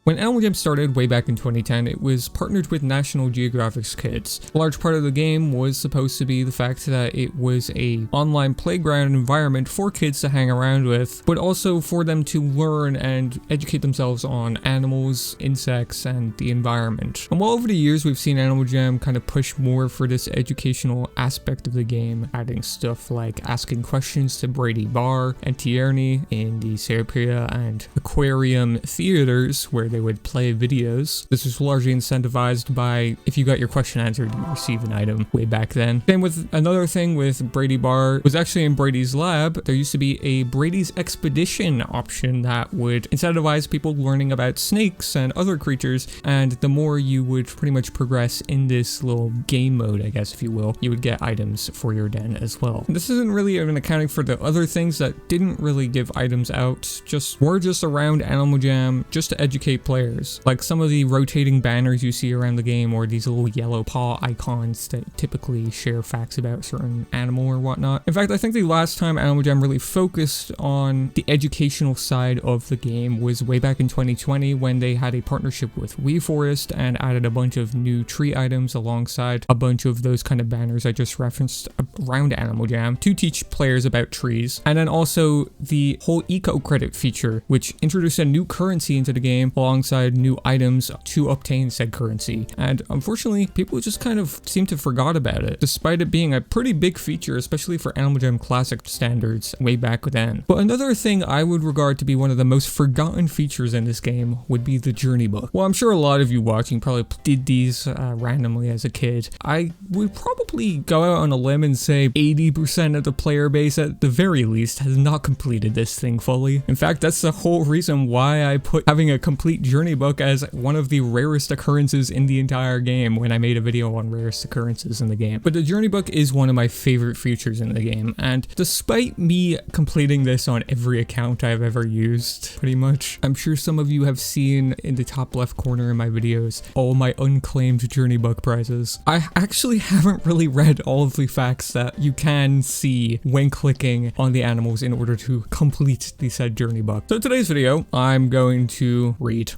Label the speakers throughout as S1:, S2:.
S1: When Animal Jam started way back in 2010, it was partnered with National Geographic's Kids. A large part of the game was supposed to be the fact that it was a online playground environment for kids to hang around with, but also for them to learn and educate themselves on animals, insects, and the environment. And while over the years we've seen Animal Jam kind of push more for this educational aspect of the game, adding stuff like asking questions to Brady Bar and Tierney in the Sarepia and Aquarium theaters where they would play videos. This was largely incentivized by if you got your question answered, you receive an item way back then. Same with another thing with Brady Bar was actually in Brady's lab. There used to be a Brady's Expedition option that would incentivize people learning about snakes and other creatures, and the more you would pretty much progress in this little game mode, I guess if you will, you would get items for your den as well. This isn't really even accounting for the other things that didn't really give items out, just were just around Animal Jam just to educate players. Like some of the rotating banners you see around the game, or these little yellow paw icons that typically share facts about a certain animal or whatnot. In fact, I think the last time Animal Jam really focused on the educational side of the game was way back in 2020 when they had a partnership with WeForest and added a bunch of new tree items alongside a bunch of those kind of banners I just referenced around Animal Jam to teach players about trees. And then also the whole eco credit feature, which introduced a new currency into the game alongside new items to obtain said currency. And unfortunately, people just kind of seem to forgot about it, despite it being a pretty big feature, especially for Animal Jam Classic standards way back then. But another thing I would regard to be one of the most forgotten features in this game would be the journey book. Well, I'm sure a lot of you watching probably did these randomly as a kid. I would probably go out on a limb and say 80% of the player base at the very least has not completed this thing fully. In fact, that's the whole reason why I put having a complete journey book as one of the rarest occurrences in the entire game when I made a video on rarest occurrences in the game. But the journey book is one of my favorite features in the game, and despite me completing this on every account I've ever used, pretty much, I'm sure some of you have seen in the top left corner in my videos all my unclaimed journey book prizes. I actually haven't really read all of the facts that you can see when clicking on the animals in order to complete the said journey book. So today's video, I'm going to read.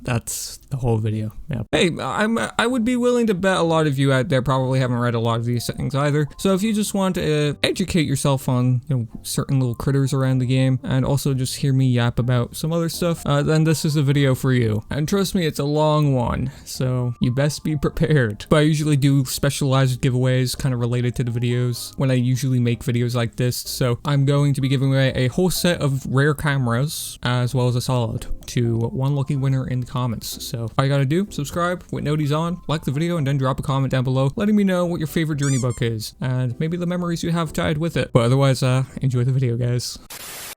S1: That's the whole video. Yeah. Hey, I would be willing to bet a lot of you out there probably haven't read a lot of these things either. So if you just want to educate yourself on, you know, certain little critters around the game and also just hear me yap about some other stuff, then this is a video for you. And trust me, it's a long one, so you best be prepared. But I usually do specialized giveaways kind of related to the videos when I usually make videos like this. So I'm going to be giving away a whole set of rare cameras as well as a solid to one lucky winner in the comments. So all you gotta do, subscribe with noties on, like the video, and then drop a comment down below letting me know what your favorite journey book is and maybe the memories you have tied with it. But otherwise, enjoy the video, guys.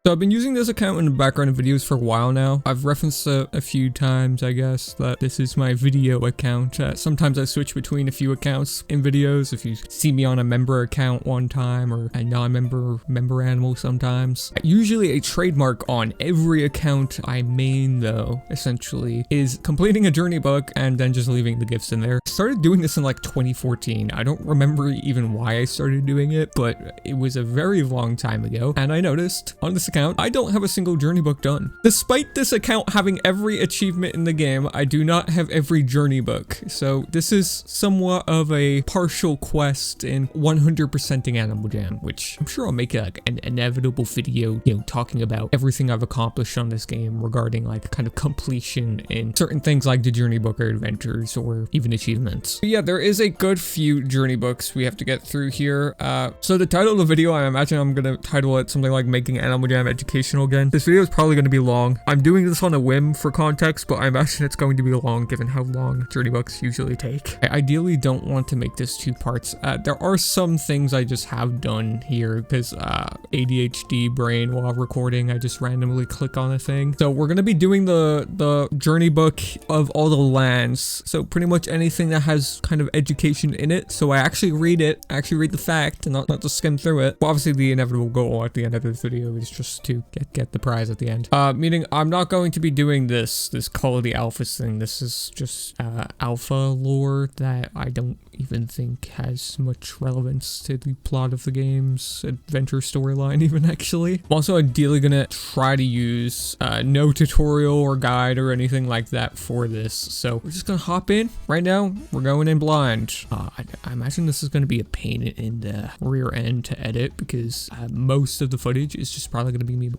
S1: So I've been using this account in the background of videos for a while now. I've referenced a few times, I guess, that this is my video account. Sometimes I switch between a few accounts in videos. If you see me on a member account one time or a non-member member animal sometimes. Usually a trademark on every account I main though, essentially, is completing a journey book and then just leaving the gifts in there. I started doing this in like 2014. I don't remember even why I started doing it, but it was a very long time ago. And I noticed on this account, I don't have a single journey book done. Despite this account having every achievement in the game, I do not have every journey book. So this is somewhat of a partial quest in 100%ing Animal Jam, which I'm sure I'll make like an inevitable video, you know, talking about everything I've accomplished on this game regarding like kind of completion in certain things like the journey book or adventures or even achievements. But yeah, there is a good few journey books we have to get through here. So the title of the video, I imagine I'm gonna title it something like Making Animal Jam Educational again. This video is probably going to be long. I'm doing this on a whim for context, but I imagine it's going to be long given how long journey books usually take. I ideally don't want to make this two parts. There are some things I just have done here because ADHD brain while recording, I just randomly click on a thing. So we're going to be doing the journey book of all the lands. So pretty much anything that has kind of education in it. So I actually read it, read the fact and not just skim through it. But obviously the inevitable goal at the end of this video is just to get the prize at the end. Meaning I'm not going to be doing this Call of the Alphas thing. This is just alpha lore that I don't even think has much relevance to the plot of the game's adventure storyline even, actually. I'm also ideally gonna try to use no tutorial or guide or anything like that for this, so we're just gonna hop in. Right now, we're going in blind. I imagine this is gonna be a pain in the rear end to edit, because most of the footage is just probably gonna be me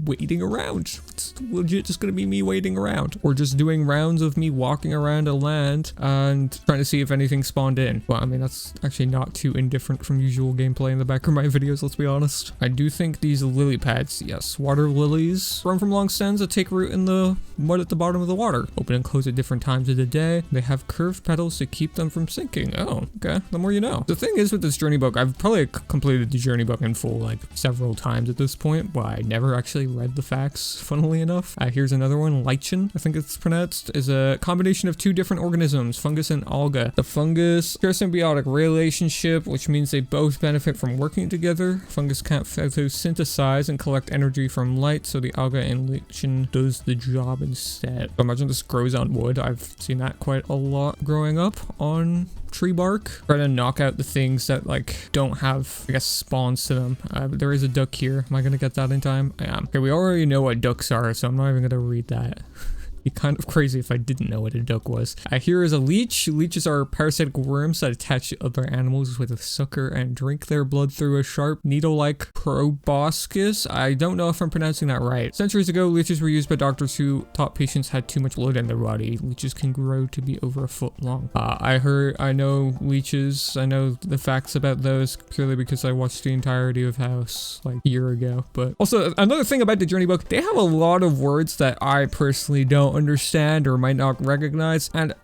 S1: waiting around. It's legit just gonna be me waiting around, or just doing rounds of me walking around a land and trying to see if anything spawned in. Well, I mean, that's actually not too indifferent from usual gameplay in the back of my videos, let's be honest. I do think these lily pads, yes, water lilies, grown from long stems that take root in the mud at the bottom of the water. Open and close at different times of the day. They have curved petals to keep them from sinking. Oh, okay, the more you know. The thing is with this journey book, I've probably completed the journey book in full like several times at this point, but I never actually read the facts, funnily enough. Here's another one. Lichen, I think it's pronounced, is a combination of two different organisms, fungus and alga. The fungus share a symbiotic relationship, which means they both benefit from working together. Fungus can't photosynthesize and collect energy from light, so the alga and lichen does the job instead. So imagine this grows on wood. I've seen that quite a lot growing up on tree bark. Try to knock out the things that like don't have, I guess, spawns to them. But there is a duck here. Am I gonna get that in time? I am. Okay, we already know what ducks are, so I'm not even gonna read that. Be kind of crazy if I didn't know what a duck was. Here is a leech. Leeches are parasitic worms that attach to other animals with a sucker and drink their blood through a sharp needle-like proboscis. I don't know if I'm pronouncing that right. Centuries ago, leeches were used by doctors who thought patients had too much blood in their body. Leeches can grow to be over a foot long. I know leeches. I know the facts about those purely because I watched the entirety of House like a year ago. But also, another thing about the journey book, they have a lot of words that I personally don't understand or might not recognize. And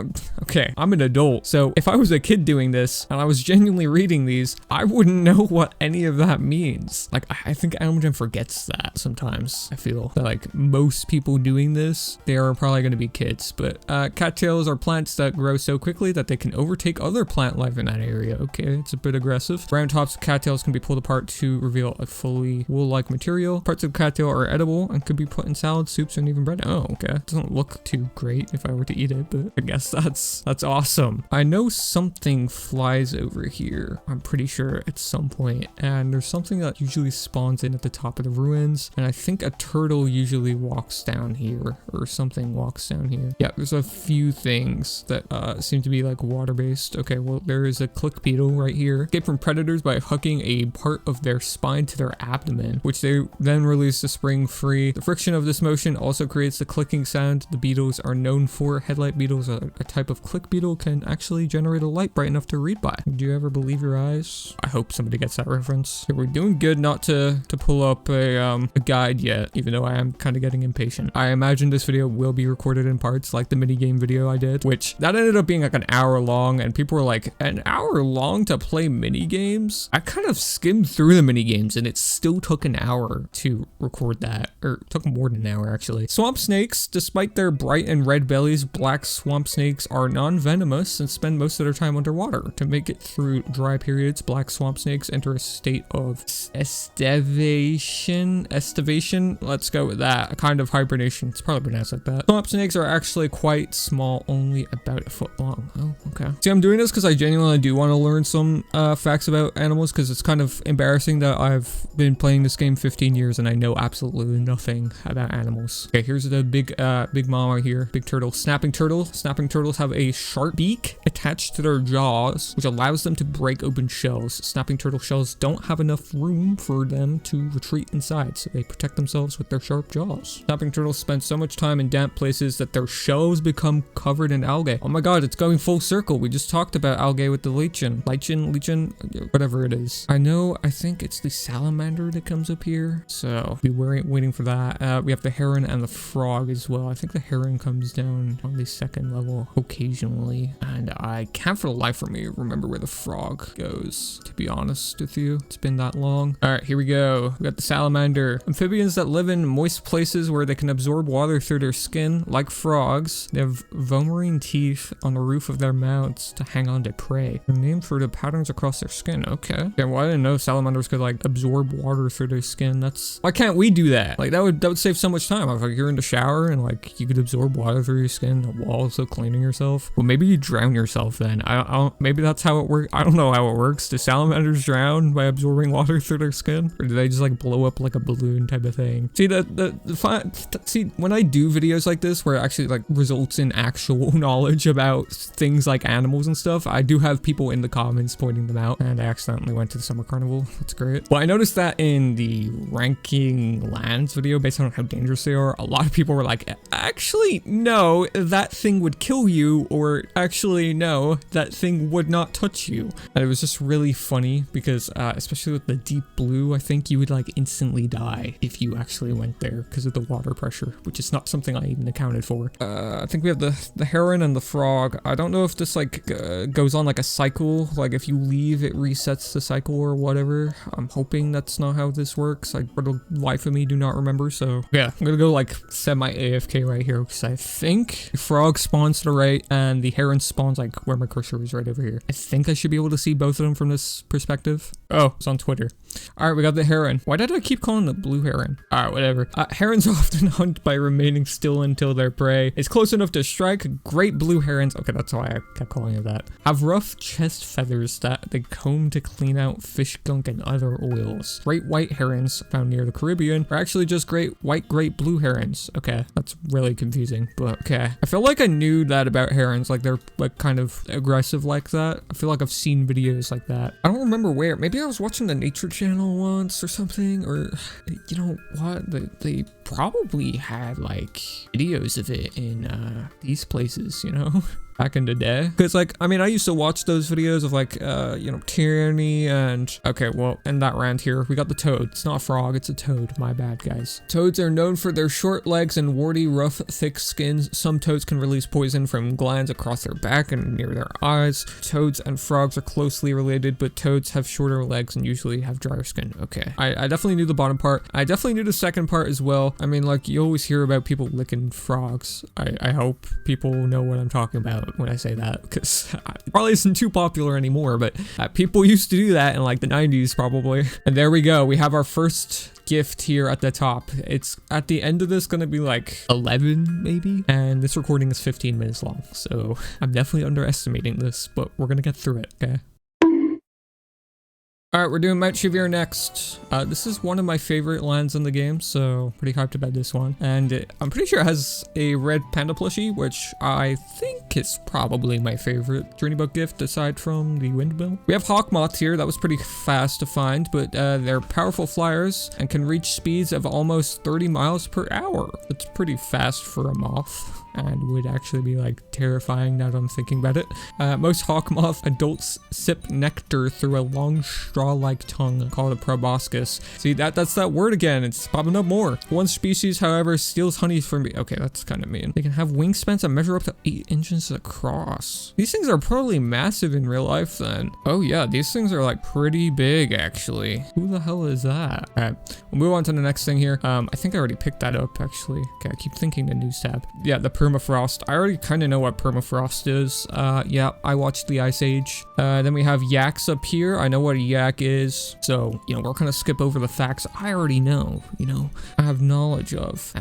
S1: okay, I'm an adult, so if I was a kid doing this and I was genuinely reading these, I wouldn't know what any of that means. Like, I think animaljam forgets that sometimes. I feel that like most people doing this, they are probably going to be kids. But cattails are plants that grow so quickly that they can overtake other plant life in that area. Okay, it's a bit aggressive. Brown tops of cattails can be pulled apart to reveal a fully wool-like material. Parts of cattail are edible and could be put in salads, soups, and even bread. Oh, okay. It doesn't look too great if I were to eat it, but I guess that's awesome. I know something flies over here. I'm pretty sure at some point, and there's something that usually spawns in at the top of the ruins, and I think a turtle usually walks down here, or something walks down here. Yeah, there's a few things that seem to be like water-based. Okay, well, there is a click beetle right here. Escape from predators by hooking a part of their spine to their abdomen, which they then release to spring free. The friction of this motion also creates the clicking sound the beetles are known for. Headlight beetles, a type of click beetle, can actually generate a light bright enough to read by. Do you ever believe your eyes? I hope somebody gets that reference. Okay, we're doing good not to pull up a guide yet, even though I am kind of getting impatient. I imagine this video will be recorded in parts like the minigame video I did, which that ended up being like an hour long, and people were like, an hour long to play minigames? I kind of skimmed through the minigames and it still took an hour to record that, or it took more than an hour actually. Swamp snakes, despite their bright and red bellies, black swamp snakes are non-venomous and spend most of their time underwater. To make it through dry periods, black swamp snakes enter a state of estivation. Let's go with that. A kind of hibernation. It's probably pronounced like that. Swamp snakes are actually quite small, only about a foot long. Oh, okay. See, I'm doing this because I genuinely do want to learn some facts about animals, because it's kind of embarrassing that I've been playing this game 15 years and I know absolutely nothing about animals. Okay, here's the big mama here. Big turtle. Snapping turtle. Snapping turtles have a sharp beak attached to their jaws, which allows them to break open shells. Snapping turtle shells don't have enough room for them to retreat inside, so they protect themselves with their sharp jaws. Snapping turtles spend so much time in damp places that their shells become covered in algae. Oh my god, it's going full circle. We just talked about algae with the lichen, whatever it is. I think it's the salamander that comes up here, so be waiting for that. We have the heron and the frog as well. I think the heron comes down on the second level occasionally, and I can't for the life of me remember where the frog goes, to be honest with you. It's been that long. All right, here we go. We got the salamander. Amphibians that live in moist places where they can absorb water through their skin. Like frogs, they have vomerine teeth on the roof of their mouths to hang on to prey. They're named for the patterns across their skin. Okay. Yeah, well, I didn't know salamanders could like absorb water through their skin. Why can't we do that? Like that would save so much time. If like you're in the shower and like you you could absorb water through your skin while also cleaning yourself. Well, maybe you drown yourself then. I don't, maybe that's how it works. I don't know how it works. Do salamanders drown by absorbing water through their skin? Or do they just like blow up like a balloon type of thing? See, see, when I do videos like this, where it actually like results in actual knowledge about things like animals and stuff, I do have people in the comments pointing them out, and I accidentally went to the summer carnival. That's great. Well, I noticed that in the ranking lands video, based on how dangerous they are, a lot of people were like, actually, no, that thing would kill you, or actually, no, that thing would not touch you. And it was just really funny because, especially with the deep blue, I think you would like instantly die if you actually went there because of the water pressure, which is not something I even accounted for. I think we have the heron and the frog. I don't know if this like goes on like a cycle, like if you leave it resets the cycle or whatever. I'm hoping that's not how this works. I, for the life of me, do not remember. So yeah, I'm gonna go like semi AFK right here because I think the frog spawns to the right and the heron spawns like where my cursor is, right over here. I think I should be able to see both of them from this perspective. Oh, it's on Twitter. All right, we got the heron. Why did I keep calling it blue heron? All right, whatever. Herons often hunt by remaining still until their prey is close enough to strike. Great blue herons, okay, that's why I kept calling it that, have rough chest feathers that they comb to clean out fish gunk and other oils. Great white herons found near the Caribbean are actually just great blue herons. Okay, that's really confusing, but okay. I feel like I knew that about herons, like they're like kind of aggressive like that. I feel like I've seen videos like that. I don't remember where. Maybe I was watching the Nature Channel once or something, or you know what? They probably had like videos of it in these places, you know? Back in the day, because like I mean I used to watch those videos of like you know, tyranny and okay, well, and that round here we got the toad. It's not a frog, it's a toad. My bad, guys. Toads are known for their short legs and warty, rough, thick skins. Some toads can release poison from glands across their back and near their eyes. Toads and frogs are closely related, but toads have shorter legs and usually have drier skin. Okay, I definitely knew the bottom part. I definitely knew the second part as well. I mean, like you always hear about people licking frogs. I hope people know what I'm talking about when I say that, because it probably isn't too popular anymore, but people used to do that in like the 90s probably. And there we go, we have our first gift here at the top. It's at the end of this gonna be like 11 maybe, and this recording is 15 minutes long, so I'm definitely underestimating this, but we're gonna get through it. Okay. Alright, we're doing Mount Shiveer next. This is one of my favorite lands in the game, so pretty hyped about this one. And I'm pretty sure it has a red panda plushie, which I think is probably my favorite Journey Book gift aside from the windmill. We have hawk moths here. That was pretty fast to find, but they're powerful flyers and can reach speeds of almost 30 miles per hour. That's pretty fast for a moth, and would actually be like terrifying now that I'm thinking about it. Most hawk moth adults sip nectar through a long straw-like tongue called a proboscis. See, that's that word again. It's popping up more. One species, however, steals honey from me. Okay, that's kind of mean. They can have wingspans that measure up to 8 inches across. These things are probably massive in real life then. Oh yeah, these things are like pretty big actually. Who the hell is that? All right, we'll move on to the next thing here. I think I already picked that up actually. Okay, I keep thinking the news tab. Yeah, the permafrost. I already kind of know what permafrost is. Yeah, I watched the Ice Age. Then we have yaks up here. I know what a yak is, so you know, we're gonna skip over the facts I already know, you know, I have knowledge of.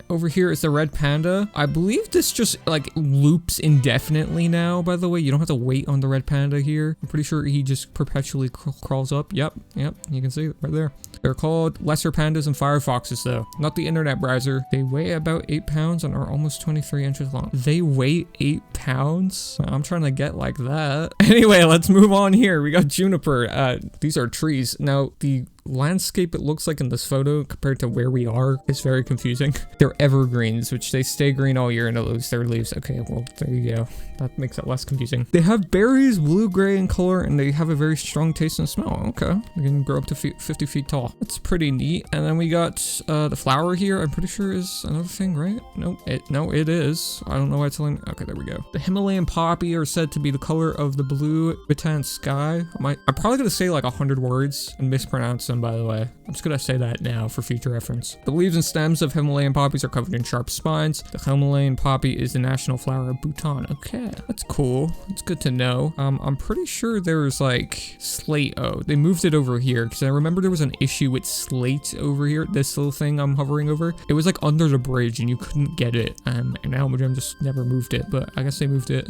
S1: Over here is the red panda. I believe this just like loops indefinitely now, by the way. You don't have to wait on the red panda here. I'm pretty sure he just perpetually crawls up. Yep, you can see it right there. They're called lesser pandas and firefoxes though, not the internet browser. They weigh about 8 pounds and are almost 23 inches long. They weigh 8 pounds? I'm trying to get like that. Anyway, let's move on here. We got juniper. These are trees. Now, the landscape it looks like in this photo compared to where we are is very confusing. They're evergreens, which they stay green all year and don't lose their leaves. Okay, well, there you go. That makes it less confusing. They have berries, blue-gray in color, and they have a very strong taste and smell. Okay, they can grow up to 50 feet tall. That's pretty neat. And then we got the flower here. I'm pretty sure is another thing, right? Nope. No, it is. I don't know why it's telling me. Okay, there we go. The Himalayan poppy are said to be the color of the blue Tibetan sky. I'm probably gonna say like 100 words and mispronounce them. person, by the way. I'm just gonna say that now for future reference. The leaves and stems of Himalayan poppies are covered in sharp spines. The Himalayan poppy is the national flower of Bhutan. Okay, that's cool. That's good to know. I'm pretty sure there's like slate. Oh, they moved it over here because I remember there was an issue with slate over here. This little thing I'm hovering over. It was like under the bridge and you couldn't get it. And animaljam just never moved it, but I guess they moved it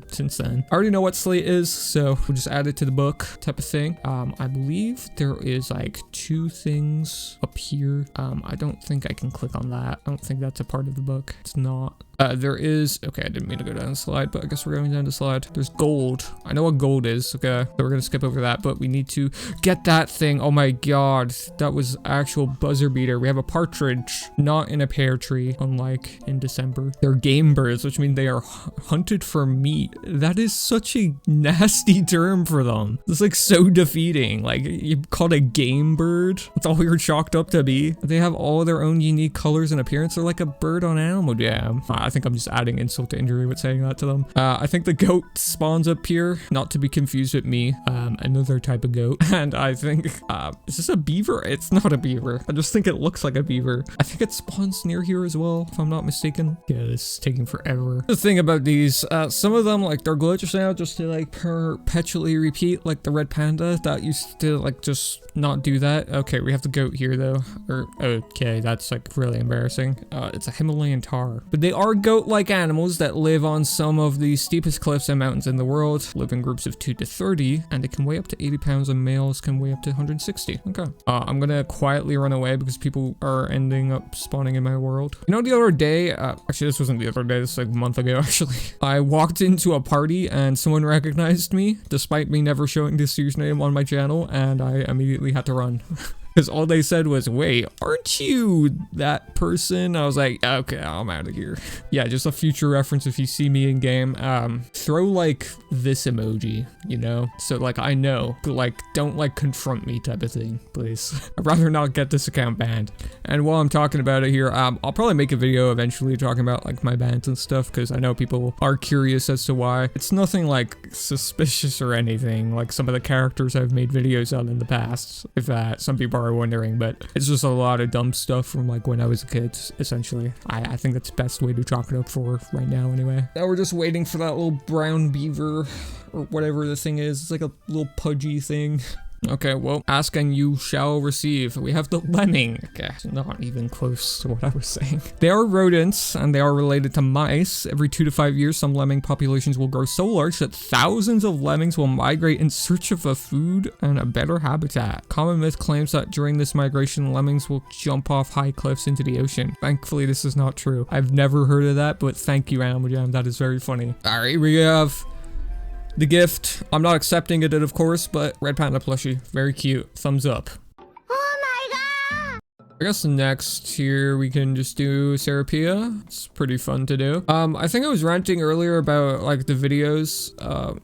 S1: since then. I already know what slate is, so we'll just add it to the book type of thing. I believe there is like 2 things up here. I don't think I can click on that. I don't think that's a part of the book. It's not. There is, okay, I didn't mean to go down the slide, but I guess we're going down the slide. There's gold. I know what gold is, okay? So we're gonna skip over that, but we need to get that thing. Oh my god, that was actual buzzer beater. We have a partridge, not in a pear tree, unlike in December. They're game birds, which means they are hunted for meat. That is such a nasty term for them. It's like so defeating. Like, you called a game bird? That's all you're chalked up to be. They have all their own unique colors and appearance. They're like a bird on animaljam. I think I'm just adding insult to injury with saying that to them. I think the goat spawns up here, not to be confused with me, another type of goat. And I think, is this a beaver? It's not a beaver. I just think it looks like a beaver. I think it spawns near here as well, if I'm not mistaken. Yeah, this is taking forever. The thing about these, some of them, like, they're glitches now just to like perpetually repeat, like the red panda that used to like just not do that. Okay, we have the goat here though. Okay, that's like really embarrassing. It's a Himalayan tar, but they are goat-like animals that live on some of the steepest cliffs and mountains in the world, live in groups of 2 to 30, and they can weigh up to 80 pounds, and males can weigh up to 160. Okay. I'm gonna quietly run away because people are ending up spawning in my world. You know, the other day, actually this wasn't the other day, this was like a month ago actually, I walked into a party and someone recognized me, despite me never showing this username on my channel, and I immediately had to run. Because all they said was, wait, aren't you that person? I was like, okay, I'm out of here. Yeah, just a future reference if you see me in game. Throw like this emoji, you know? So like I know, but like don't like confront me type of thing, please. I'd rather not get this account banned. And while I'm talking about it here, I'll probably make a video eventually talking about like my bans and stuff because I know people are curious as to why. It's nothing like suspicious or anything, like some of the characters I've made videos on in the past, if some people are wondering, but it's just a lot of dumb stuff from like when I was a kid, essentially. I think that's the best way to chalk it up for right now anyway. Now we're just waiting for that little brown beaver or whatever the thing is. It's like a little pudgy thing. Okay, well, ask and you shall receive. We have the lemming. Okay, not even close to what I was saying. They are rodents and they are related to mice. Every 2 to 5 years, some lemming populations will grow so large that thousands of lemmings will migrate in search of a food and a better habitat. Common myth claims that during this migration, lemmings will jump off high cliffs into the ocean. Thankfully, this is not true. I've never heard of that, but thank you, animaljam. That is very funny. All right, we have the gift. I'm not accepting it, of course, but red panda plushie. Very cute. Thumbs up. I guess next here we can just do Sarepia. It's pretty fun to do. I think I was ranting earlier about like the videos.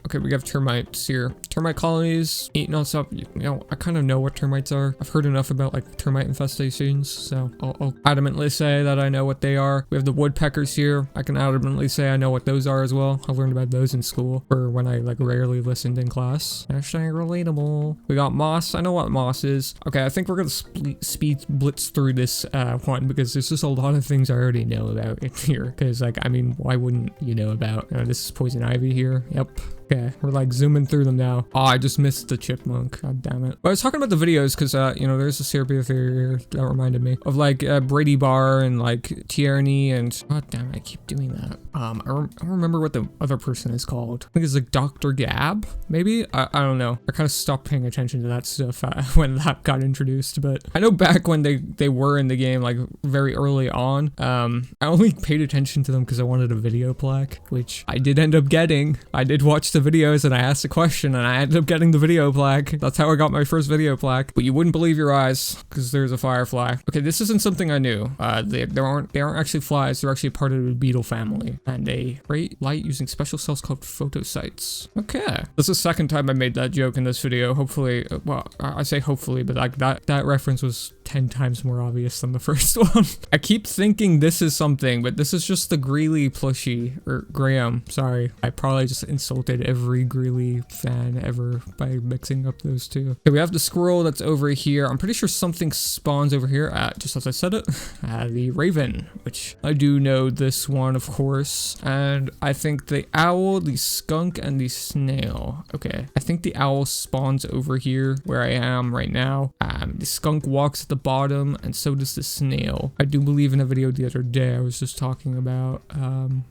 S1: Okay, we have termites here. Termite colonies eating on stuff. You know, I kind of know what termites are. I've heard enough about like termite infestations, so I'll adamantly say that I know what they are. We have the woodpeckers here. I can adamantly say I know what those are as well. I learned about those in school, or when I like rarely listened in class. Hashtag relatable. We got moss. I know what moss is. Okay, I think we're gonna speed blitz through this one because there's just a lot of things I already know about in here. Because like, I mean, why wouldn't you know about? This is poison ivy here. Yep. Okay, we're like zooming through them now. Oh, I just missed the chipmunk. God damn it. But I was talking about the videos because, you know, there's a Sarepia theory here that reminded me of like Brady Bar and like Tierney and god damn it, I keep doing that. I don't remember what the other person is called. I think it's like Dr. Gab, maybe? I don't know. I kind of stopped paying attention to that stuff when that got introduced, but I know back when they were in the game, like very early on, I only paid attention to them because I wanted a video plaque, which I did end up getting. I did watch the videos and I asked a question and I ended up getting the video plaque. That's how I got my first video plaque. But you wouldn't believe your eyes because there's a firefly. Okay, this isn't something I knew. They aren't actually flies. They're actually part of the beetle family and they create light using special cells called photocytes. Okay, this is the second time I made that joke in this video. Hopefully, well, I say hopefully, but like that reference was 10 times more obvious than the first one. I keep thinking this is something, but this is just the Greeley plushie, or Graham, sorry. I probably just insulted every Greeley fan ever by mixing up those two. Okay, we have the squirrel that's over here. I'm pretty sure something spawns over here, just as I said it. The raven, which I do know this one, of course. And I think the owl, the skunk, and the snail. Okay, I think the owl spawns over here where I am right now. The skunk walks at the bottom, and so does the snail. I do believe in a video the other day I was just talking about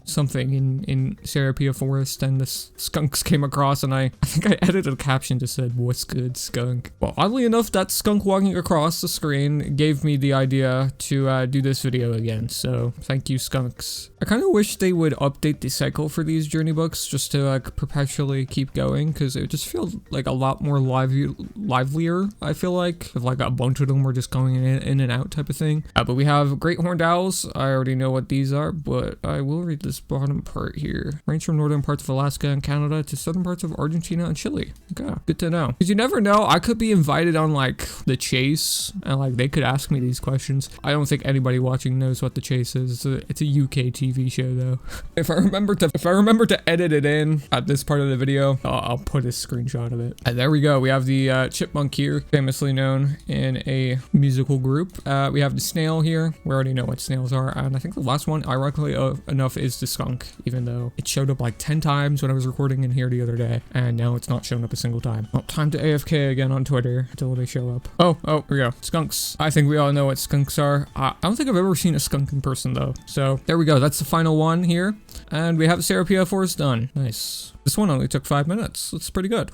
S1: something in Sarepia Forest, and the skunks came across, and I think I edited a caption that said, "What's good, skunk?" Well, oddly enough, that skunk walking across the screen gave me the idea to do this video again, so thank you, skunks. I kind of wish they would update the cycle for these journey books just to like perpetually keep going, because it just feels like a lot more livelier, I feel like, if like a bunch of them were just going in and out type of thing. But we have great horned owls. I already know what these are, but I will read this bottom part here. Range from northern parts of Alaska and Canada to southern parts of Argentina and Chile. Okay, good to know. Because you never know, I could be invited on like The Chase, and like they could ask me these questions. I don't think anybody watching knows what The Chase is. It's a UK TV show though. If I remember to edit it in at this part of the video, I'll put a screenshot of it. And there we go. We have the chipmunk here, famously known in a musical group. We have the snail here. We already know what snails are. And I think the last one, ironically enough, is the skunk, even though it showed up like 10 times when I was recording in here the other day. And now it's not showing up a single time. Oh, time to AFK again on Twitter until they show up. Oh, here we go. Skunks. I think we all know what skunks are. I don't think I've ever seen a skunk in person though. So there we go. That's the final one here. And we have Sarepia Forest done. Nice. This one only took 5 minutes. That's pretty good.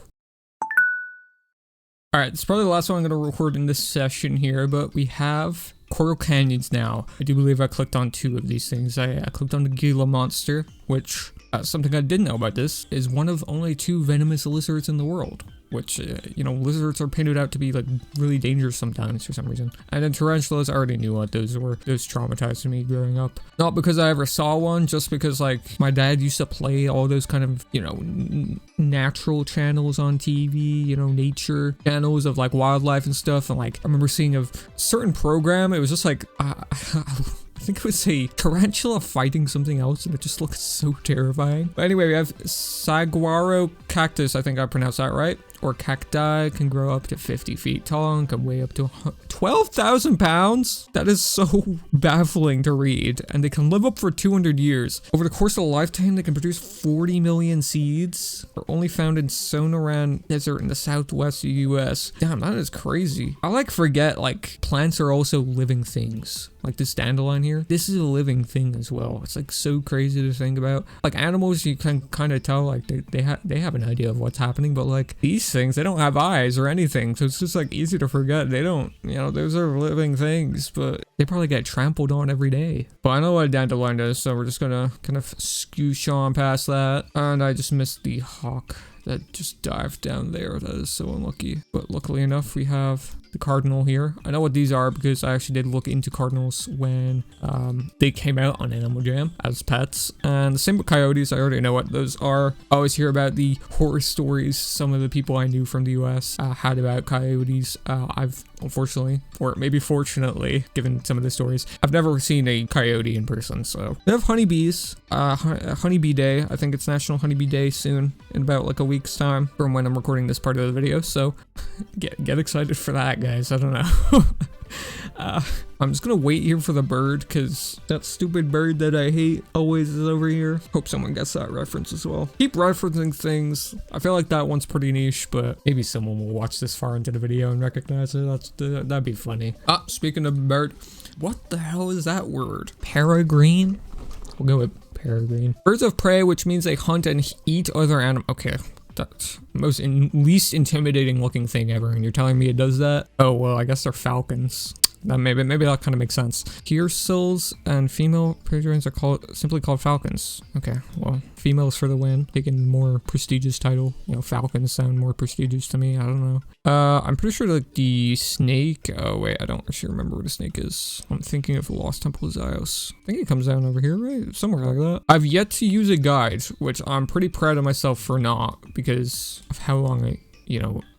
S1: Alright, it's probably the last one I'm going to record in this session here, but we have Coral Canyons now. I do believe I clicked on 2 of these things. I clicked on the Gila monster, which, something I didn't know about this, is one of only 2 venomous lizards in the world. Which, you know, lizards are painted out to be like really dangerous sometimes for some reason. And then tarantulas, I already knew what those were. Those traumatized me growing up. Not because I ever saw one, just because like my dad used to play all those kind of, you know, natural channels on TV, you know, nature channels of like wildlife and stuff. And like, I remember seeing a certain program, it was just like, I think it was a tarantula fighting something else, and it just looks so terrifying. But anyway, we have saguaro cactus, I think I pronounced that right. Or cacti, can grow up to 50 feet tall and can weigh up to 12,000 pounds. That is so baffling to read. And they can live up for 200 years. Over the course of a lifetime, they can produce 40 million seeds. They're only found in Sonoran Desert in the southwest US. Damn, that is crazy. I like forget like plants are also living things. Like this dandelion here, this is a living thing as well. It's like so crazy to think about. Like animals, you can kind of tell like they have an idea of what's happening, but like these things, they don't have eyes or anything, so it's just like easy to forget. They don't, you know, those are living things, but they probably get trampled on every day. But I know what a dandelion is, so we're just gonna kind of scoosh on past that. And I just missed the hawk that just dived down there. That is so unlucky. But luckily enough, we have the cardinal here. I know what these are because I actually did look into cardinals when they came out on Animal Jam as pets. And the same with coyotes. I already know what those are. I always hear about the horror stories some of the people I knew from the US had about coyotes. I've unfortunately, or maybe fortunately, given some of the stories, I've never seen a coyote in person. So we have honeybees. Honeybee Day. I think it's National Honeybee Day soon, in about like a week's time from when I'm recording this part of the video. So get excited for that, guys. I don't know. I'm just gonna wait here for the bird, because that stupid bird that I hate always is over here. Hope someone gets that reference as well. Keep referencing things. I feel like that one's pretty niche, but maybe someone will watch this far into the video and recognize it. That'd be funny. Speaking of bird, what the hell is that word? Peregrine? We'll go with peregrine. Birds of prey, which means they hunt and eat other animals. Okay. That's the least intimidating looking thing ever, and you're telling me it does that? Oh, well, I guess they're falcons. That maybe that kind of makes sense. Deersills and female peregrines are simply called falcons. Okay, well, females for the win. Taking more prestigious title. You know, falcons sound more prestigious to me. I don't know. I'm pretty sure like the snake. Oh wait, I don't actually remember what a snake is. I'm thinking of the Lost Temple of Zios. I think it comes down over here, right? Somewhere like that. I've yet to use a guide, which I'm pretty proud of myself for not, because of how long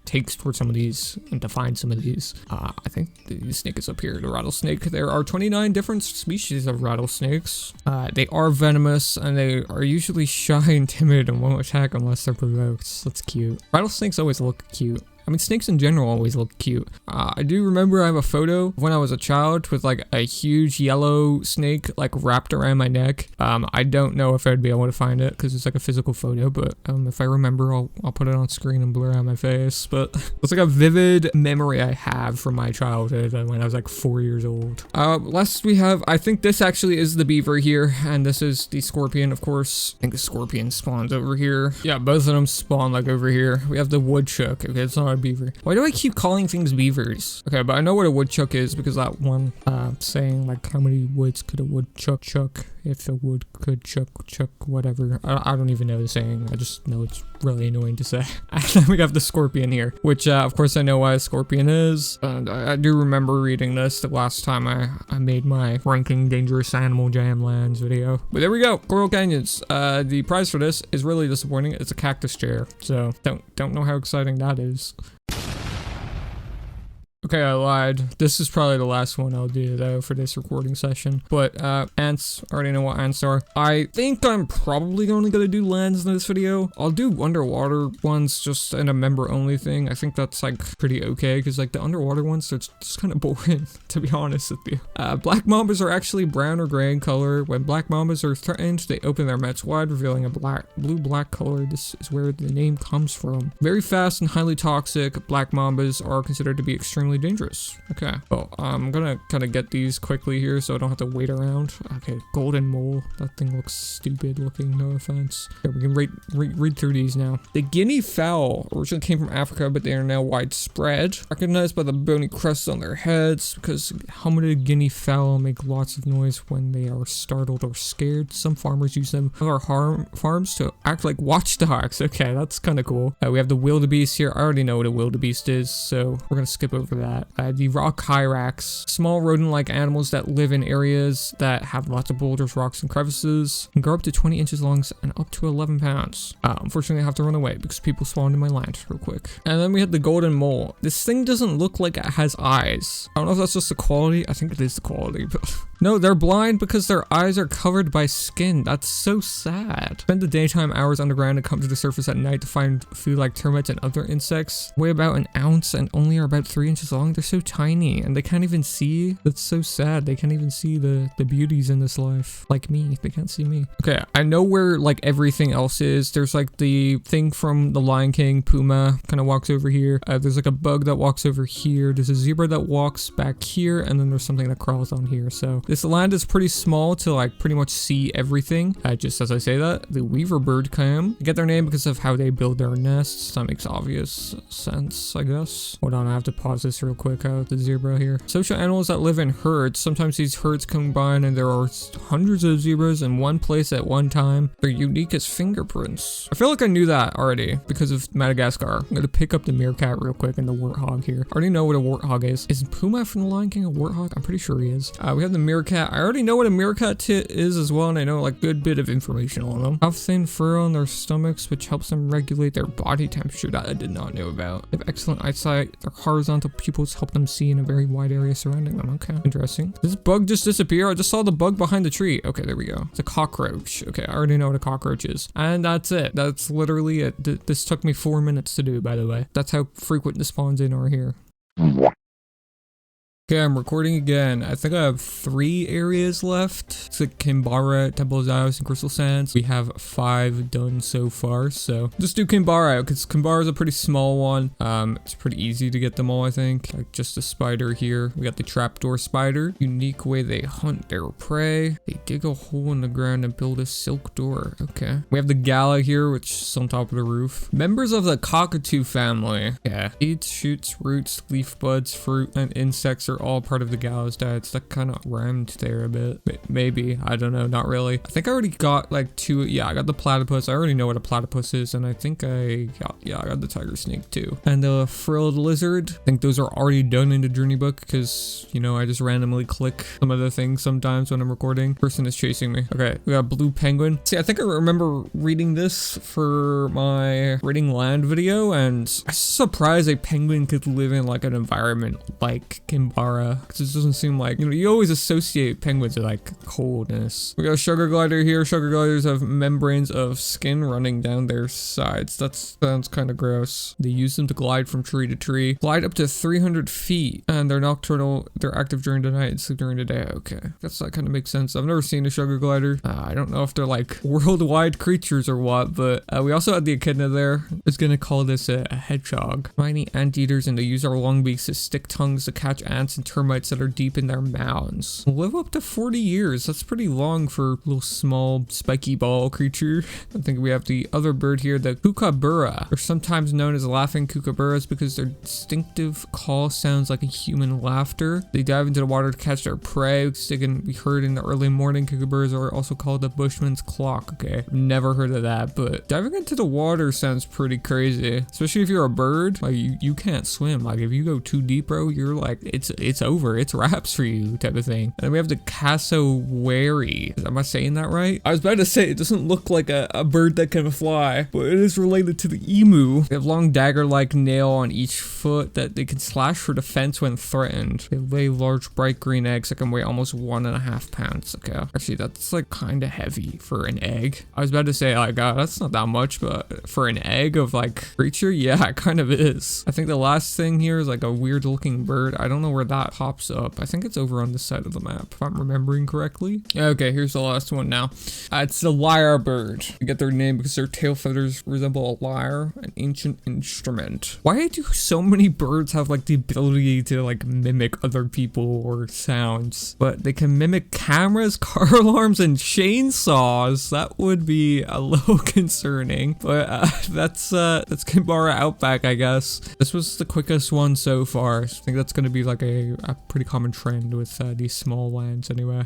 S1: takes for some of these and to find some of these. I think the snake is up here, the rattlesnake. There are 29 different species of rattlesnakes. They are venomous and they are usually shy and timid and won't attack unless they're provoked. That's cute. Rattlesnakes always look cute. I mean, snakes in general always look cute. I do remember I have a photo of when I was a child with like a huge yellow snake like wrapped around my neck. I don't know if I'd be able to find it because it's like a physical photo, but if I remember, I'll put it on screen and blur out my face. But it's like a vivid memory I have from my childhood when I was like 4 years old. Last we have, I think this actually is the beaver here, and this is the scorpion, of course. I think the scorpion spawns over here. Yeah, both of them spawn like over here. We have the woodchuck. Okay, it's not a beaver. Why do I keep calling things beavers? Okay, but I know what a woodchuck is because that one saying like how many woods could a woodchuck chuck if a wood could chuck whatever. I don't even know the saying. I just know it's really annoying to say. And then we have the scorpion here, which of course I know why a scorpion is. And I do remember reading this the last time I made my ranking dangerous animal jam lands video. But there we go, Coral Canyons. The prize for this is really disappointing. It's a cactus chair, so don't know how exciting that is. Okay, I lied. This is probably the last one I'll do though for this recording session. But ants, I already know what ants are. I think I'm probably only gonna do lands in this video. I'll do underwater ones just in a member only thing. I think that's like pretty okay because like the underwater ones, they're just kind of boring to be honest with you. Black mambas are actually brown or gray in color. When black mambas are threatened, they open their mouths wide, revealing a blue-black color. This is where the name comes from. Very fast and highly toxic, black mambas are considered to be extremely dangerous. Okay, well, I'm gonna kind of get these quickly here so I don't have to wait around. Okay, golden mole. That thing looks stupid looking, no offense. Okay, we can read through these now. The guinea fowl originally came from Africa, but they are now widespread. Recognized by the bony crests on their heads because helmeted guinea fowl make lots of noise when they are startled or scared. Some farmers use them on our farms to act like watchdogs. Okay, that's kind of cool. We have the wildebeest here. I already know what a wildebeest is, so we're gonna skip over that. The rock hyrax, small rodent-like animals that live in areas that have lots of boulders, rocks, and crevices, can grow up to 20 inches long and up to 11 pounds. Unfortunately, I have to run away because people spawned in my land real quick. And then we have the golden mole. This thing doesn't look like it has eyes. I don't know if that's just the quality. I think it is the quality, but no, they're blind because their eyes are covered by skin. That's so sad. Spend the daytime hours underground and come to the surface at night to find food like termites and other insects. Weigh about an ounce and only are about 3 inches long. They're so tiny and they can't even see. That's so sad. They can't even see the beauties in this life. Like me, they can't see me. Okay, I know where like everything else is. There's like the thing from the Lion King, Puma, kind of walks over here. There's like a bug that walks over here. There's a zebra that walks back here, and then there's something that crawls on here. So this land is pretty small to like pretty much see everything. Just as I say that, the weaver bird cam. They get their name because of how they build their nests. That makes obvious sense, I guess. Hold on, I have to pause this real quick out the zebra here. Social animals that live in herds. Sometimes these herds combine and there are hundreds of zebras in one place at one time. They're unique as fingerprints. I feel like I knew that already because of Madagascar. I'm gonna pick up the meerkat real quick and the warthog here. I already know what a warthog is. Is Puma from the Lion King a warthog? I'm pretty sure he is. We have the meerkat. I already know what a meerkat tit is as well, and I know like good bit of information on them. Have thin fur on their stomachs, which helps them regulate their body temperature. That I did not know about. They have excellent eyesight. Their horizontal pupils help them see in a very wide area surrounding them. Okay, interesting. Did this bug just disappear? I just saw the bug behind the tree. Okay, there we go. It's a cockroach. Okay, I already know what a cockroach is. And that's it. That's literally it. This took me 4 minutes to do, by the way. That's how frequent the spawns in are here. Okay, I'm recording again. I think I have 3 areas left. It's like Kimbara, Temple of Zios, and Crystal Sands. We have 5 done so far, so just do Kimbara because Kimbara is a pretty small one. It's pretty easy to get them all, I think. Like just a spider here. We got the trapdoor spider. Unique way they hunt their prey. They dig a hole in the ground and build a silk door. Okay. We have the gala here, which is on top of the roof. Members of the cockatoo family. Yeah. Seeds, shoots, roots, leaf buds, fruit, and insects are all part of the gallows diets. That kind of rhymed there a bit. Maybe, I don't know, not really. I think I already got like 2, yeah, I got the platypus. I already know what a platypus is, and I think I got the tiger snake too. And the frilled lizard, I think those are already done in the journey book because, you know, I just randomly click some of the things sometimes when I'm recording. Person is chasing me. Okay, we got blue penguin. See, I think I remember reading this for my rating land video, and I'm surprised a penguin could live in like an environment like Kimbara, because it doesn't seem like, you know, you always associate penguins with like coldness. We got a sugar glider here. Sugar gliders have membranes of skin running down their sides. That sounds kind of gross. They use them to glide from tree to tree, glide up to 300 feet, and they're nocturnal. They're active during the night and sleep during the day. Okay, guess that kind of makes sense. I've never seen a sugar glider. I don't know if they're like worldwide creatures or what, but we also had the echidna there. I was gonna call this a hedgehog. Tiny anteaters, and they use our long beaks as stick tongues to catch ants and termites that are deep in their mounds. Live up to 40 years. That's pretty long for a little small spiky ball creature. I think we have the other bird here, the kookaburra. They're sometimes known as laughing kookaburras because their distinctive call sounds like a human laughter. They dive into the water to catch their prey because they can be heard in the early morning. Kookaburras are also called the bushman's clock. Okay, I've never heard of that, but diving into the water sounds pretty crazy, especially if you're a bird. Like you can't swim. Like if you go too deep, bro, you're like, it's over. It's wraps for you type of thing. And then we have the cassowary. Am I saying that right? I was about to say it doesn't look like a bird that can fly, but it is related to the emu. They have long dagger-like nail on each foot that they can slash for defense when threatened. They lay large bright green eggs that can weigh almost 1.5 pounds. Okay, actually that's like kind of heavy for an egg. I was about to say like, that's not that much, but for an egg of like creature, yeah, it kind of is. I think the last thing here is like a weird looking bird. I don't know where that pops up. I think it's over on the side of the map, if I'm remembering correctly. Okay, here's the last one now. It's the lyre bird. They get their name because their tail feathers resemble a lyre, an ancient instrument. Why do so many birds have like the ability to like mimic other people or sounds? But they can mimic cameras, car alarms, and chainsaws. That would be a little concerning. But that's Kimbara Outback, I guess. This was the quickest one so far. I think that's going to be like a pretty common trend with these small lands anyway.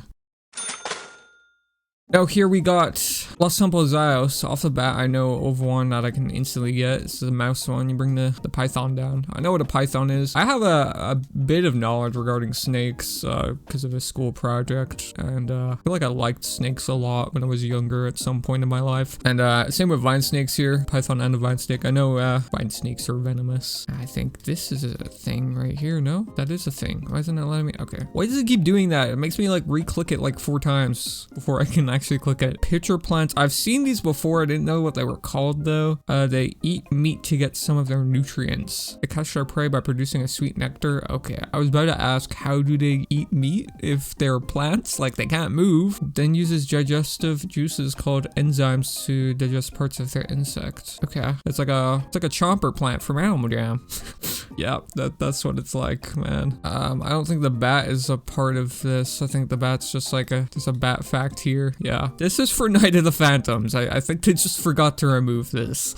S1: Now here we got Los Templos Zios. Off the bat, I know of one that I can instantly get. This is the mouse one. You bring the python down. I know what a python is. I have a bit of knowledge regarding snakes because of a school project. And I feel like I liked snakes a lot when I was younger at some point in my life. And same with vine snakes here. Python and a vine snake. I know vine snakes are venomous. I think this is a thing right here. No? That is a thing. Why isn't it letting me? Okay. Why does it keep doing that? It makes me like re-click it like 4 times before I can actually click it. Pitcher plants. I've seen these before. I didn't know what they were called though. They eat meat to get some of their nutrients. They catch their prey by producing a sweet nectar. Okay, I was about to ask, how do they eat meat if they're plants? Like they can't move. Then uses digestive juices called enzymes to digest parts of their insect. Okay, it's like a chomper plant from Animal Jam. Yeah, that's what it's like, man. I don't think the bat is a part of this. I think the bat's just like just a bat fact here. Yeah, this is for Night of the Phantoms. I think they just forgot to remove this.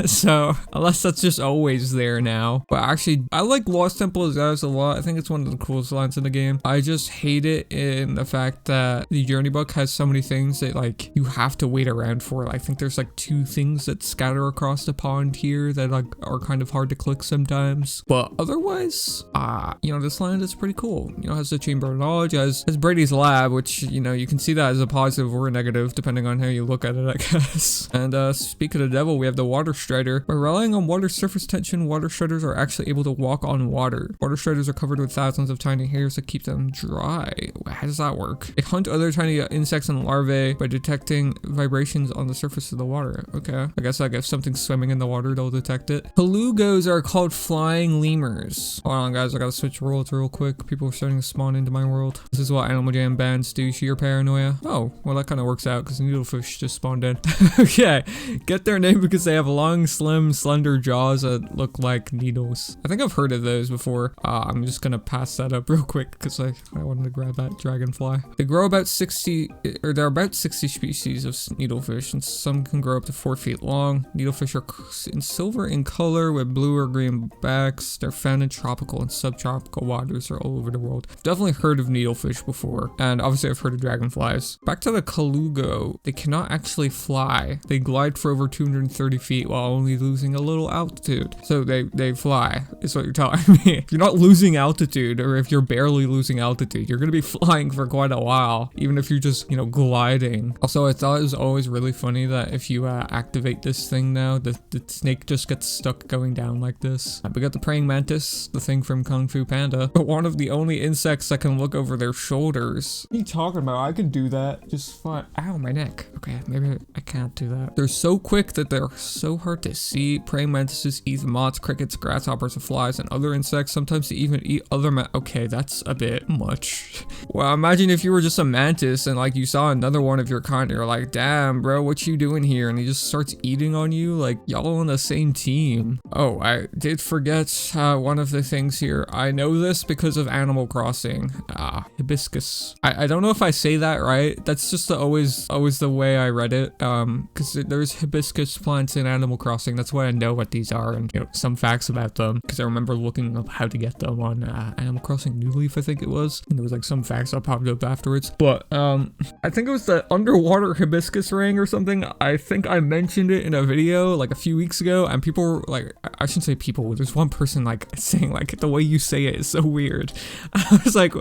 S1: So unless that's just always there now. But actually, I like Los Templos Zios a lot. I think it's one of the coolest lines in the game. I just hate it in the fact that the journey book has so many things that like you have to wait around for. I think there's like 2 things that scatter across the pond here that like are kind of hard to click sometimes. But otherwise, you know, this land is pretty cool. You know, it has the Chamber of Knowledge, has Brady's lab, which, you know, you can see that as a positive or a negative, depending on how you look at it, I guess. And speak of the devil, we have the Water Strider. By relying on water surface tension, water striders are actually able to walk on water. Water striders are covered with thousands of tiny hairs that keep them dry. How does that work? They hunt other tiny insects and larvae by detecting vibrations on the surface of the water. Okay, I guess like if something's swimming in the water, they'll detect it. Palugos are called flying lemurs. Hold on, guys, I gotta switch worlds real quick. People are starting to spawn into my world. This is what Animal Jam bans do. Sheer paranoia. Oh, well, that kind of works out because needlefish just spawned in. Okay, get their name because they have long, slim, slender jaws that look like needles. I think I've heard of those before. I'm just gonna pass that up real quick because I wanted to grab that dragonfly. They grow about 60, or there are about 60 species of needlefish, and some can grow up to 4 feet long. Needlefish are in silver in color with blue or green back. insects. They're found in tropical and subtropical waters all over the world. Definitely heard of needlefish before, and obviously I've heard of dragonflies. Back to the Colugo, they cannot actually fly. They glide for over 230 feet while only losing a little altitude. So they fly, is what you're telling me. If you're not losing altitude, or if you're barely losing altitude, you're gonna be flying for quite a while, even if you're just, you know, gliding. Also, I thought it was always really funny that if you activate this thing now, the snake just gets stuck going down like this. We got the praying mantis, the thing from Kung Fu Panda, but one of the only insects that can look over their shoulders. What are you talking about? I can do that just fine. Ow, my neck. Okay, maybe I can't do that. They're so quick that they're so hard to see. Praying mantises eat moths, crickets, grasshoppers, and flies, and other insects. Sometimes they even eat other okay, that's a bit much. Well, imagine if you were just a mantis and like you saw another one of your kind, and you're like, damn, bro, what you doing here? And he just starts eating on you. Like, y'all on the same team. Oh, I did forget one of the things here. I know this because of Animal Crossing. Hibiscus. I don't know if I say that right. That's just always the way I read it. Because there's hibiscus plants in Animal Crossing. That's why I know what these are, and you know, some facts about them, because I remember looking up how to get them on Animal Crossing New Leaf, I think it was, and there was like some facts that popped up afterwards. But I think it was the underwater hibiscus ring or something. I think I mentioned it in a video like a few weeks ago, and people were like, I shouldn't say people, there's one person like saying like, the way you say it is so weird. I was like,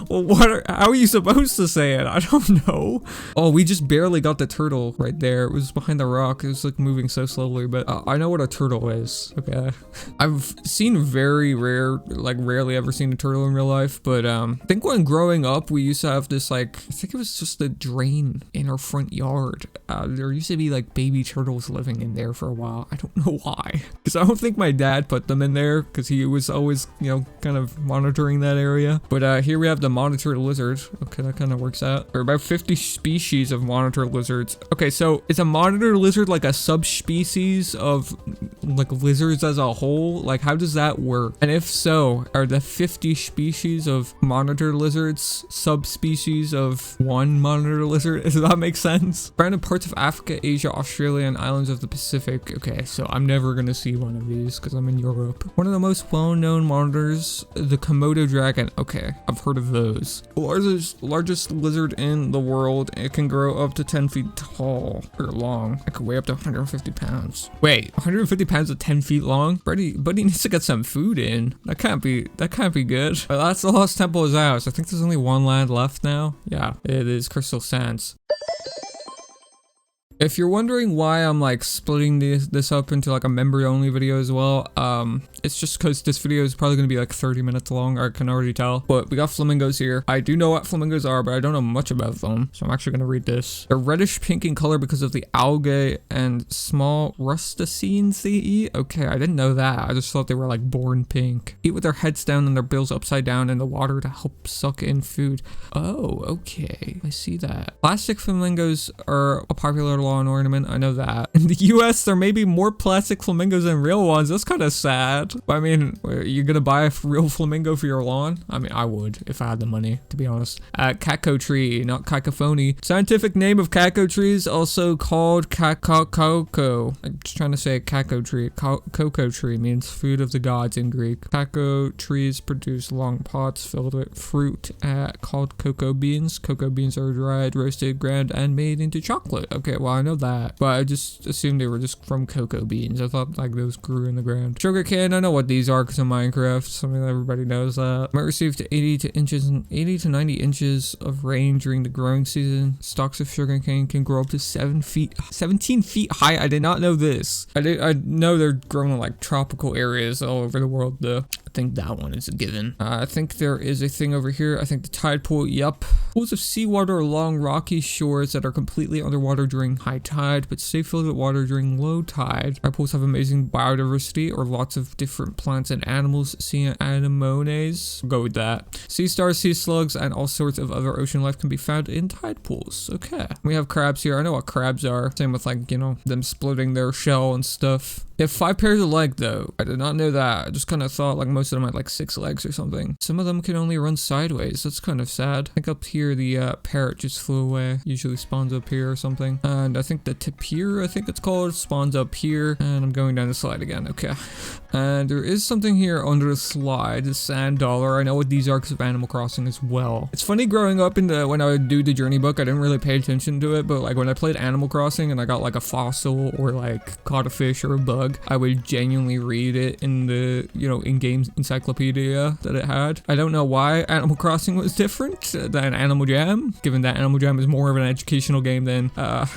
S1: well, how are you supposed to say it? I don't know. Oh, we just barely got the turtle right there. It was behind the rock. It was like moving so slowly, but I know what a turtle is. Okay. I've seen very rare, like rarely ever seen a turtle in real life, but I think when growing up, we used to have this like, I think it was just a drain in our front yard. There used to be like baby turtles living in there for a while. I don't know why, because I don't think my dad put them in there because he was always, you know, kind of monitoring that area. But here we have the monitor lizard. Okay, that kind of works out. There are about 50 species of monitor lizards. Okay, so is a monitor lizard like a subspecies of like lizards as a whole? Like, how does that work? And if so, are the 50 species of monitor lizards subspecies of one monitor lizard? Does that make sense? Found in parts of Africa, Asia, Australia, and islands of the Pacific. Okay, so I'm never gonna see one of these because I'm in Europe. One of the most well-known monitors, the Komodo dragon. Okay, I've heard of those. The largest lizard in the world. It can grow up to 10 feet tall or long. It could weigh up to 150 pounds. Wait, 150 pounds at 10 feet long? Buddy needs to get some food in. That can't be good. But that's the Lost Temple of Zios. I think there's only one land left now. Yeah, it is Crystal Sands. If you're wondering why I'm like splitting this up into like a member only video as well, it's just because this video is probably going to be like 30 minutes long, I can already tell. But we got flamingos here. I do know what flamingos are, but I don't know much about them, so I'm actually going to read this. They're reddish pink in color because of the algae and small rusticines they eat. Okay, I didn't know that. I just thought they were like born pink. Eat with their heads down and their bills upside down in the water to help suck in food. Oh, okay, I see that. Plastic flamingos are a popular lawn ornament. I know that. In the US, there may be more plastic flamingos than real ones. That's kind of sad. I mean, you're gonna buy a real flamingo for your lawn? I mean, I would if I had the money, to be honest. Caco tree, not cacophony. Scientific name of caco trees, also called caco. I'm just trying to say caco tree. Cocoa tree means food of the gods in Greek. Caco trees produce long pods filled with fruit called cocoa beans. Cocoa beans are dried, roasted, ground, and made into chocolate. Okay, well, I know that, but I just assumed they were just from cocoa beans. I thought like those grew in the ground. Sugar cane, I know what these are because of Minecraft. Something that everybody knows that. Might receive to 80 to 90 inches of rain during the growing season. Stalks of sugar cane can grow up to 17 feet high. I did not know this. I know they're grown in like tropical areas all over the world though. I think that one is a given. I think there is a thing over here. I think the tide pool, yup. Pools of seawater along rocky shores that are completely underwater during high tide, but stay filled with water during low tide. Tide pools have amazing biodiversity or lots of different plants and animals. Sea anemones, go with that. Sea stars, sea slugs, and all sorts of other ocean life can be found in tide pools. Okay. We have crabs here. I know what crabs are. Same with like, you know, them splitting their shell and stuff. They have 5 pairs of legs though. I did not know that. I just kind of thought like most of them had like 6 legs or something. Some of them can only run sideways. That's kind of sad. I think up here the parrot just flew away. Usually spawns up here or something. And I think the tapir, I think it's called, spawns up here. And I'm going down the slide again. Okay. And there is something here under the slide, the sand dollar. I know what these are because of Animal Crossing as well. It's funny growing up when I would do the journey book, I didn't really pay attention to it, but like when I played Animal Crossing and I got like a fossil or like caught a fish or a bug, I would genuinely read it in the, you know, in-game encyclopedia that it had. I don't know why Animal Crossing was different than Animal Jam, given that Animal Jam is more of an educational game than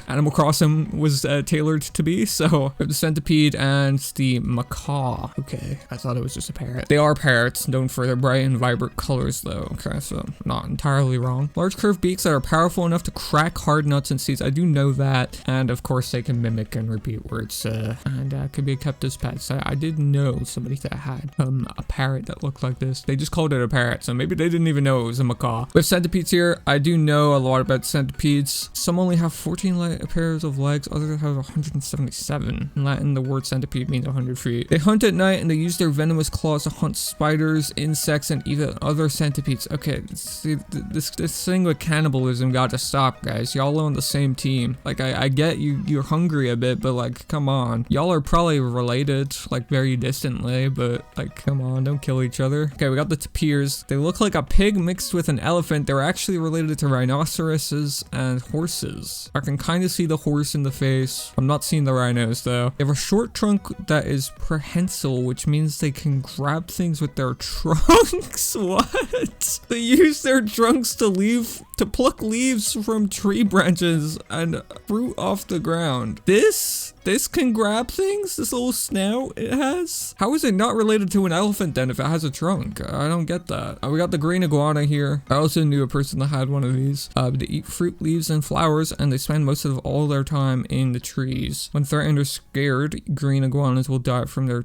S1: Animal Crossing was tailored to be. So the centipede and the macaw. Okay, I thought it was just a parrot. They are parrots, known for their bright and vibrant colors though. Okay, so not entirely wrong. Large curved beaks that are powerful enough to crack hard nuts and seeds. I do know that. And of course they can mimic and repeat words and could be kept as pets. I did know somebody that had a parrot that looked like this. They just called it a parrot, so maybe they didn't even know it was a macaw. We have centipedes here. I do know a lot about centipedes. Some only have 14 pairs of legs, others have 177. In Latin, the word centipede means 100 feet. They hunt at night and they use their venomous claws to hunt spiders, insects, and even other centipedes. Okay, see, this thing with cannibalism got to stop, guys. Y'all on the same team. Like, I get you're hungry a bit, but like, come on. Y'all are probably related, like very distantly, but like, come on, don't kill each other. Okay, we got the tapirs. They look like a pig mixed with an elephant. They're actually related to rhinoceroses and horses. I can kind of see the horse in the face. I'm not seeing the rhinos though. They have a short trunk that is prehensile, which means they can grab things with their trunks. What? They use their trunks to pluck leaves from tree branches and fruit off the ground. This can grab things? This little snout it has? How is it not related to an elephant then if it has a trunk? I don't get that. We got the green iguana here. I also knew a person that had one of these. They eat fruit, leaves, and flowers, and they spend most of all their time in the trees. When threatened or scared, green iguanas will dive from their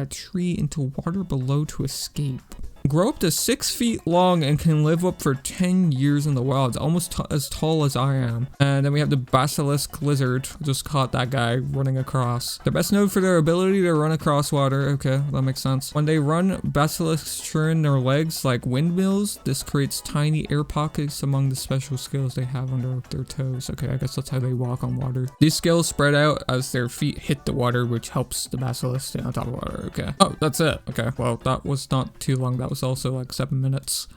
S1: tree into water below to escape. Grow up to 6 feet long and can live up for 10 years in the wild. It's almost as tall as I am. And then we have the basilisk lizard. Just caught that guy running across. They're best known for their ability to run across water. Okay, that makes sense. When they run, basilisks turn their legs like windmills. This creates tiny air pockets among the special scales they have under their toes. Okay, I guess that's how they walk on water. These scales spread out as their feet hit the water, which helps the basilisk stay on top of water. Okay. Oh, that's it. Okay, well, that was not too long. That was also like 7 minutes.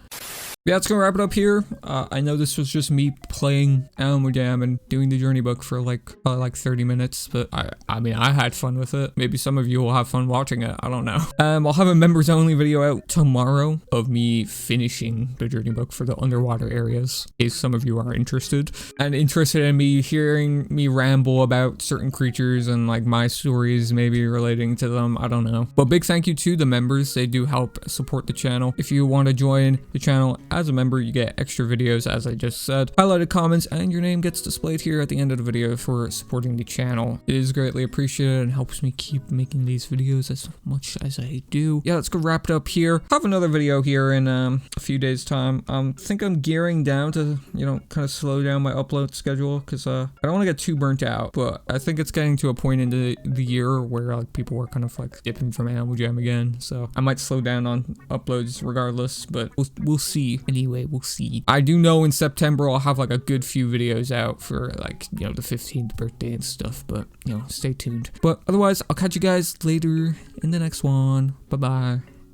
S1: Yeah, it's gonna wrap it up here. I know this was just me playing Animal Jam and doing the journey book for probably like 30 minutes, but I mean, I had fun with it. Maybe some of you will have fun watching it. I don't know. I'll have a members only video out tomorrow of me finishing the journey book for the underwater areas, in case some of you are interested in me hearing me ramble about certain creatures and like my stories maybe relating to them. I don't know. But big thank you to the members. They do help support the channel. If you want to join the channel as a member, you get extra videos, as I just said, highlighted comments, and your name gets displayed here at the end of the video for supporting the channel. It is greatly appreciated and helps me keep making these videos as much as I do. Yeah, let's go wrap it up here. Have another video here in a few days time. I think I'm gearing down to, you know, kind of slow down my upload schedule because I don't want to get too burnt out, but I think it's getting to a point in the year where like people are kind of like dipping from Animal Jam again, so I might slow down on uploads regardless, but we'll see. Anyway, we'll see. I do know in September I'll have like a good few videos out for like, you know, the 15th birthday and stuff, but you know, stay tuned. But otherwise, I'll catch you guys later in the next one. Bye bye.